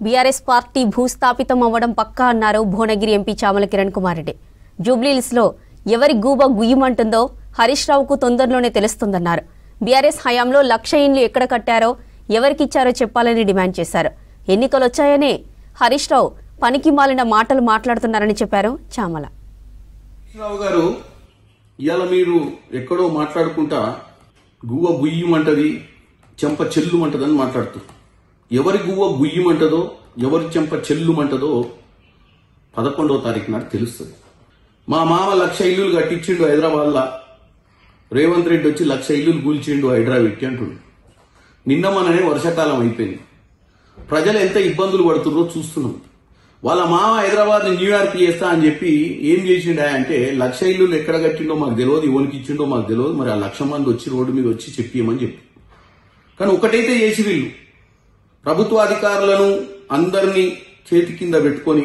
BRS party భూస్థాపితం అవ్వడం పక్కా అన్నారు భువనగిరి ఎంపీ చామల కిరణ్ కుమార్ రెడ్డి. జూబ్లీహిల్స్లో ఎవరి గూబ గుయ్యమంటుందో హరీష్ రావుకు తొందరలోనే తెలుస్తుందన్నారు. బీఆర్ఎస్ హయాంలో 1,00,000 ఇండ్లు ఎక్కడ కట్టారో ఎవరికిచ్చారో చెప్పాలని డిమాండ్ చేశారు. ఎన్నికలొచ్చాయనే హరీష్ రావు పనికి మాలిన మాటలు మాట్లాడుతున్నారని చెప్పారు చామల. రావు గారు ఇవాళ మీరు ఎక్కడో మాట్లాడుకుంటా గువ్వ గుయ్యమంటది చెంప చెల్లుమంటదని మాట్లాడుతారు. ఎవరి గువ్వ గుయ్యమంటదో ఎవరి చెంప చెల్లుమంటదో 11వ తారీఖు నాడు తెలుస్తుంది. మా మామ 1,00,000 ఇల్లులు కట్టించిండు హైదరాబాద్లో. రేవంత్ రెడ్డి వచ్చి 1,00,000 ఇల్లులు కూల్చిండు హైదరాబాద్ అంటుండు. నిన్న మననే వర్షాకాలం అయిపోయింది. ప్రజలు ఎంత ఇబ్బందులు పడుతున్నారో చూస్తున్నాం. వాళ్ళ మామ హైదరాబాద్ న్యూయార్క్ చేస్తా అని చెప్పి ఏం చేసిండా అంటే 1,00,000 ఇల్లులు ఎక్కడ కట్టిండో మాకు తెలియదు, ఎవరికి ఇచ్చిండో మాకు తెలియదు. మరి ఆ 1,00,000 మంది వచ్చి రోడ్డు మీద వచ్చి చెప్పియమని చెప్పి, కానీ ఒకటైతే చేసి వీళ్ళు ప్రభుత్వ అధికారులను అందరినీ చేతి కింద పెట్టుకొని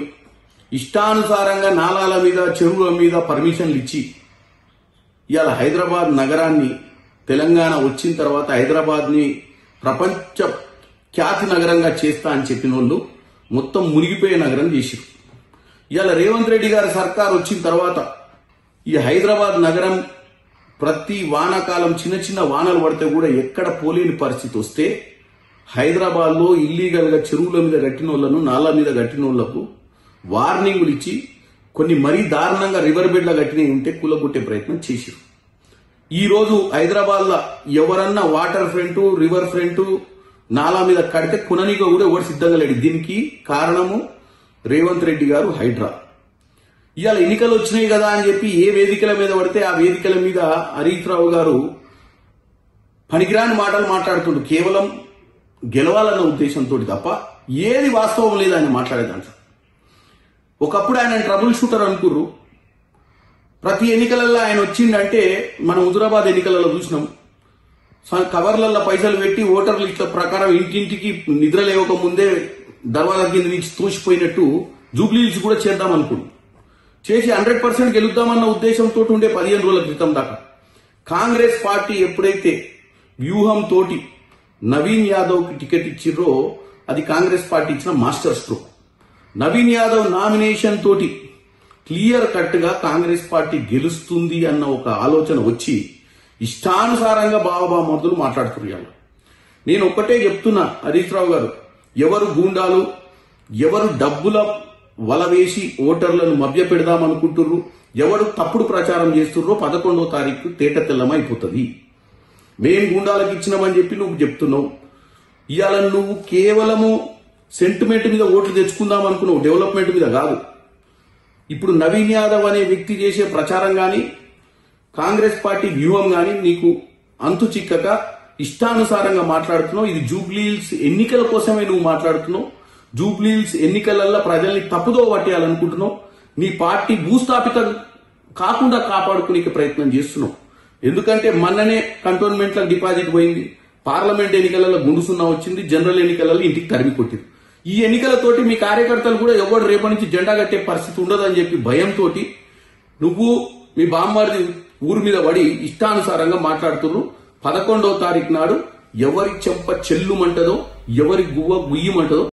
ఇష్టానుసారంగా నాలాల మీద చెరువుల మీద పర్మిషన్లు ఇచ్చి ఇవాళ హైదరాబాద్ నగరాన్ని, తెలంగాణ వచ్చిన తర్వాత హైదరాబాద్ని ప్రపంచ ఖ్యాతి నగరంగా చేస్తా అని చెప్పిన వాళ్ళు మొత్తం మునిగిపోయే నగరం చేశారు. ఇవాళ రేవంత్ రెడ్డి గారి సర్కార్ వచ్చిన తర్వాత ఈ హైదరాబాద్ నగరం ప్రతి వానాకాలం చిన్న చిన్న వానలు పడితే కూడా ఎక్కడ పోలేని పరిస్థితి వస్తే హైదరాబాద్లో ఇల్లీగల్ గా చెరువుల మీద కట్టిన వాళ్లను, నాలా మీద కట్టిన వాళ్లకు వార్నింగులు ఇచ్చి కొన్ని మరీ దారుణంగా రివర్ బెడ్ల కట్టినవి ఉంటే కూలగొట్టే ప్రయత్నం చేశారు. ఈ రోజు హైదరాబాద్ లో ఎవరన్నా వాటర్ ఫ్రంట్, రివర్ ఫ్రంట్, నాలా మీద కడితే కుననిగా కూడా ఎవరు సిద్ధంగా లేడు. దీనికి కారణము రేవంత్ రెడ్డి గారు, హైడ్రా. ఇవాళ ఎన్నికలు వచ్చినాయి కదా అని చెప్పి ఏ వేదికల మీద పడితే ఆ వేదికల మీద హరీష్ రావు గారు పనికిరాని మాటలు మాట్లాడుతుండు. కేవలం గెలవాలన్న ఉద్దేశంతో తప్ప ఏది వాస్తవం లేదు ఆయన మాట్లాడేదాంట్లో. ఒకప్పుడు ఆయన ట్రబుల్ షూటర్ అనుకుర్రు. ప్రతి ఎన్నికలలో ఆయన వచ్చిందంటే మనం హుజురాబాద్ ఎన్నికలలో చూసినాం. కవర్లలో పైసలు పెట్టి ఓటర్ లిస్టుల ప్రకారం ఇంటింటికి నిద్ర లేవక ముందే దర్వాజా కింద నుంచి తోసిపోయినట్టు జూబ్లీహిల్స్ కూడా చేద్దాం అనుకున్నాం. చేసి 100% గెలుద్దామన్న ఉద్దేశంతో ఉండే 15 రోజుల క్రితం దాకా కాంగ్రెస్ పార్టీ ఎప్పుడైతే వ్యూహంతో నవీన్ యాదవ్ కి టికెట్ ఇచ్చిర్రో అది కాంగ్రెస్ పార్టీ ఇచ్చిన master stroke. Naveen Yadav nomination తోటి క్లియర్ కట్ గా కాంగ్రెస్ పార్టీ గెలుస్తుంది అన్న ఒక ఆలోచన వచ్చి ఇష్టానుసారంగా బాబామర్దులు మాట్లాడుతున్నారు. నేను ఒక్కటే చెప్తున్నా హరీష్ రావు గారు, ఎవరు గూండాలు, ఎవరు డబ్బుల వల వేసి ఓటర్లను మభ్య పెడదామనుకుంటుర్రు, ఎవరు తప్పుడు ప్రచారం చేస్తుర్రో 11వ తారీఖు తేట తెల్లమైపోతుంది. మేం గుండాలకు ఇచ్చినామని చెప్పి నువ్వు చెప్తున్నావు. ఇవాళ నువ్వు కేవలము సెంటిమెంట్ మీద ఓట్లు తెచ్చుకుందాం అనుకున్నావు, డెవలప్మెంట్ మీద కాదు. ఇప్పుడు నవీన్ యాదవ్ అనే వ్యక్తి చేసే ప్రచారం గాని, కాంగ్రెస్ పార్టీ వ్యూహం గాని నీకు అంతు చిక్కక ఇష్టానుసారంగా మాట్లాడుతున్నావు. ఇది జూబ్లీహిల్స్ ఎన్నికల కోసమే నువ్వు మాట్లాడుతున్నావు. జూబ్లీహిల్స్ ఎన్నికలలో ప్రజల్ని తప్పుదో పట్టేయాలనుకుంటున్నావు. నీ పార్టీ భూస్థాపితం కాకుండా కాపాడుకునే ప్రయత్నం చేస్తున్నావు. ఎందుకంటే మొన్ననే కంటోన్మెంట్లకు డిపాజిట్ పోయింది, పార్లమెంట్ ఎన్నికలలో గుండు సున్నా వచ్చింది, జనరల్ ఎన్నికలలో ఇంటికి తరిమి కొట్టింది. ఈ ఎన్నికలతోటి మీ కార్యకర్తలు కూడా ఎవరు రేపటి నుంచి జెండా కట్టే పరిస్థితి ఉండదని చెప్పి భయంతో నువ్వు మీ బామ్మారిది ఊరి మీద పడి ఇష్టానుసారంగా మాట్లాడుతున్నారు. 11వ తారీఖు నాడు ఎవరి చెంప చెల్లుమంటదో ఎవరి గువ్వ గుయ్యమంటదో